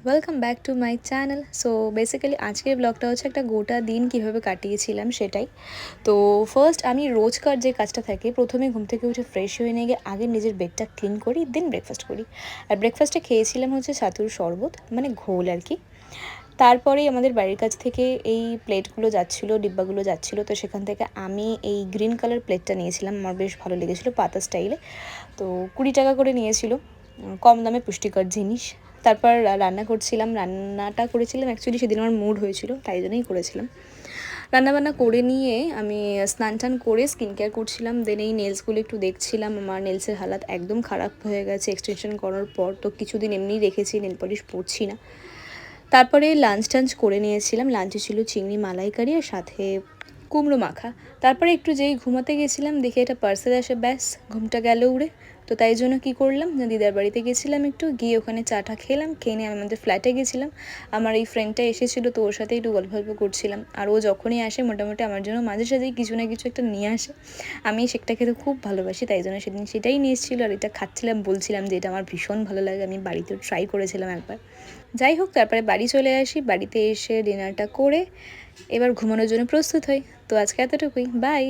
Welcome back to my channel. So basically আজকের ব্লগটা হচ্ছে একটা গোটা দিন কীভাবে কাটিয়েছিলাম সেটাই। তো ফার্স্ট আমি রোজকার যে কাজটা থাকে, প্রথমে ঘুম থেকে উঠে ফ্রেশ হয়ে নিয়ে গিয়ে আগে নিজের বেডটা ক্লিন করি, দেন ব্রেকফাস্ট করি। আর ব্রেকফাস্টে খেয়েছিলাম হচ্ছে ছাতুর শরবত, মানে ঘোল আর কি। তারপরেই আমাদের বাড়ির কাছ থেকে এই প্লেটগুলো যাচ্ছিলো, ডিব্বাগুলো যাচ্ছিলো, তো সেখান থেকে আমি এই গ্রিন কালার প্লেটটা নিয়েছিলাম। আমার বেশ ভালো লেগেছিলো, পাতা স্টাইলে। তো 20 টাকা করে নিয়েছিল, কম দামে পুষ্টিকর জিনিস। তারপর রান্না করছিলাম, রান্নাটা করেছিলাম অ্যাকচুয়ালি সেদিন আমার মুড হয়েছিল, তাই জন্যই করেছিলাম। রান্নাবান্না করে নিয়ে আমি স্নান টান করে স্কিন কেয়ার করছিলাম, দেন এই নেলসগুলো একটু দেখছিলাম। আমার নেলসের হালাত একদম খারাপ হয়ে গেছে এক্সটেনশন করার পর, তো কিছুদিন এমনিই রেখেছি, নেল পলিশ পরছি না। তারপরে লাঞ্চ টাঞ্চ করে নিয়েছিলাম। লাঞ্চে ছিল চিংড়ি মালাইকারি আর সাথে কুমড়ো মাখা। তারপরে একটু যেই ঘুমাতে গেছিলাম, দেখে এটা পার্সেল আসে, ব্যাস ঘুমটা গেল উড়ে। তো তাই জন্য কী করলাম, দিদার বাড়িতে গেছিলাম, একটু গিয়ে ওখানে চাটা খেলাম, খেয়ে নিয়ে আমি আমাদের ফ্ল্যাটে গেছিলাম। আমার এই ফ্রেন্ডটা এসেছিলো, তো ওর সাথে একটু গল্প করছিলাম। আর ও যখনই আসে মোটামুটি আমার জন্য মাঝে সাঝেই কিছু না কিছু একটা নিয়ে আসে। আমি সেটা খেতে খুব ভালোবাসি, তাই জন্য সেদিন সেটাই নিয়ে এসেছিলো। আর এটা খাচ্ছিলাম, বলছিলাম যে এটা আমার ভীষণ ভালো লাগে, আমি বাড়িতেও ট্রাই করেছিলাম একবার। যাই হোক, তারপরে বাড়ি চলে আসি, বাড়িতে এসে ডিনারটা করে এবার ঘুমানোর জন্য প্রস্তুত হই। তো আজকে এতটুকুই, বাই।